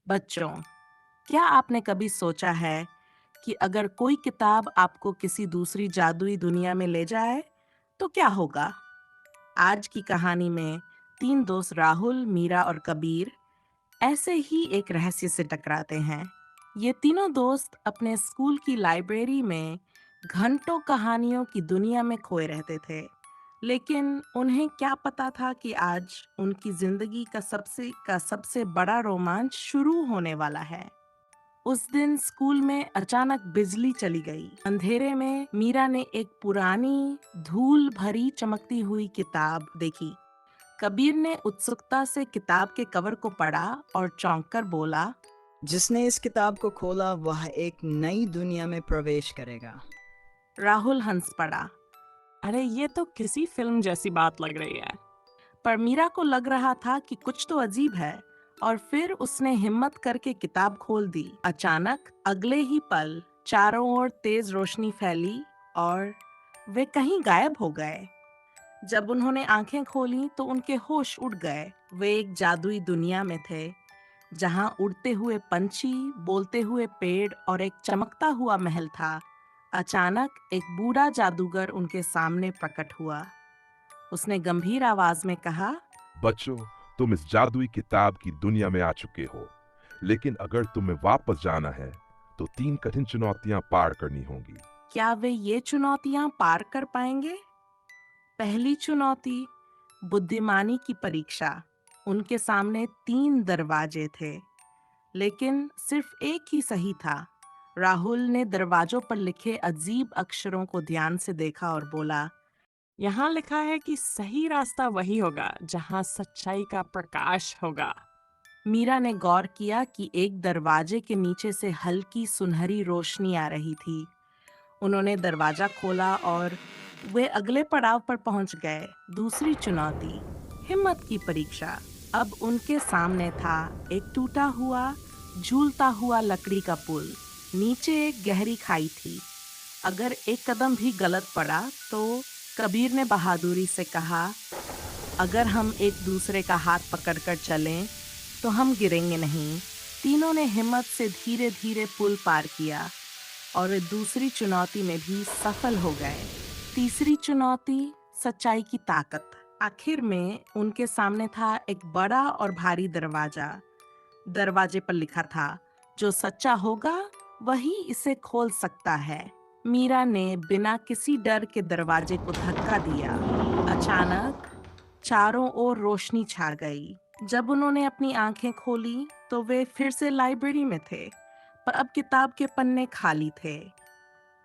बच्चों, क्या आपने कभी सोचा है कि अगर कोई किताब आपको किसी दूसरी जादुई दुनिया में ले जाए, तो क्या होगा? आज की कहानी में तीन दोस्त राहुल, मीरा और कबीर ऐसे ही एक रहस्य से टकराते हैं। ये तीनों दोस्त अपने स्कूल की लाइब्रेरी में घंटों कहानियों की दुनिया में खोए रहते थे। लेकिन उन्हें क्या पता था कि आज उनकी जिंदगी का सबसे बड़ा रोमांच शुरू होने वाला है। उस दिन स्कूल में अचानक बिजली चली गई। अंधेरे में मीरा ने एक पुरानी धूल भरी चमकती हुई किताब देखी। कबीर ने उत्सुकता से किताब के कवर को पढ़ा और चौंक कर बोला, जिसने इस किताब को खोला वह एक नई दुनिया में प्रवेश करेगा। राहुल हंस पड़ा। अरे ये तो किसी फिल्म जैसी बात लग रही है। पर मीरा को लग रहा था कि कुछ तो अजीब है और फिर उसने हिम्मत करके किताब खोल दी। अचानक अगले ही पल चारों ओर तेज रोशनी फैली और वे कहीं गायब हो गए। जब उन्होंने आंखें खोली तो उनके होश उड़ गए। वे एक जादुई दुनिया में थे, जहां उड़ते हुए पंछी, बोलते हुए पेड़ और एक चमकता हुआ महल था। अचानक एक बूढ़ा जादूगर उनके सामने प्रकट हुआ। उसने गंभीर आवाज में कहा, बच्चों, तुम इस जादुई किताब की दुनिया में आ चुके हो। लेकिन अगर तुम्हें वापस जाना है तो तीन कठिन चुनौतियां पार करनी होंगी। क्या वे ये चुनौतियां पार कर पाएंगे? पहली चुनौती, बुद्धिमानी की परीक्षा। उनके सामने तीन दरवाजे थे, लेकिन सिर्फ एक ही सही था। राहुल ने दरवाजों पर लिखे अजीब अक्षरों को ध्यान से देखा और बोला, यहाँ लिखा है कि सही रास्ता वही होगा जहाँ सच्चाई का प्रकाश होगा। मीरा ने गौर किया कि एक दरवाजे के नीचे से हल्की सुनहरी रोशनी आ रही थी। उन्होंने दरवाजा खोला और वे अगले पड़ाव पर पहुंच गए। दूसरी चुनौती, हिम्मत की परीक्षा। अब उनके सामने था एक टूटा हुआ, झूलता हुआ लकड़ी का पुल। नीचे एक गहरी खाई थी। अगर एक कदम भी गलत पड़ा तो कबीर ने बहादुरी से कहा, अगर हम एक दूसरे का हाथ पकड़कर चलें तो हम गिरेंगे नहीं। तीनों ने हिम्मत से धीरे धीरे पुल पार किया और वे दूसरी चुनौती में भी सफल हो गए। तीसरी चुनौती, सच्चाई की ताकत। आखिर में उनके सामने था एक बड़ा और भारी दरवाजा। दरवाजे पर लिखा था, जो सच्चा होगा वही इसे खोल सकता है। मीरा ने बिना किसी डर के दरवाजे को धक्का दिया। अचानक चारों ओर रोशनी छा गई। जब उन्होंने अपनी आंखें खोली तो वे फिर से लाइब्रेरी में थे, पर अब किताब के पन्ने खाली थे।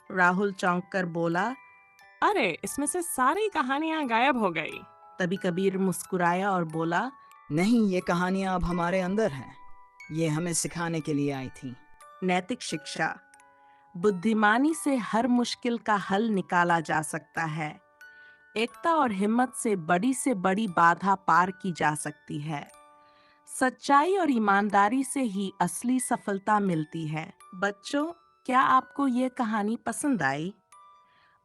राहुल चौंक कर बोला। अरे इसमें से सारी कहानियाँ गायब हो गई। तभी कबीर मुस्कुराया और बोला, नहीं, ये कहानियां अब हमारे अंदर हैं। ये हमें सिखाने के लिए आई थी। नैतिक शिक्षा। बुद्धिमानी से हर मुश्किल का हल निकाला जा सकता है। एकता और हिम्मत से बड़ी बाधा पार की जा सकती है। सच्चाई और ईमानदारी से ही असली सफलता मिलती है। बच्चों, क्या आपको ये कहानी पसंद आई?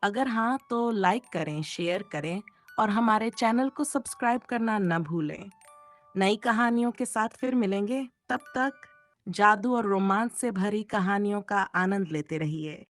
अगर हाँ तो लाइक करें, शेयर करें और हमारे चैनल को सब्सक्राइब करना न भूलें। नई कहानियों के साथ फिर मिलेंगे। तब तक जादू और रोमांच से भरी कहानियों का आनंद लेते रहिए।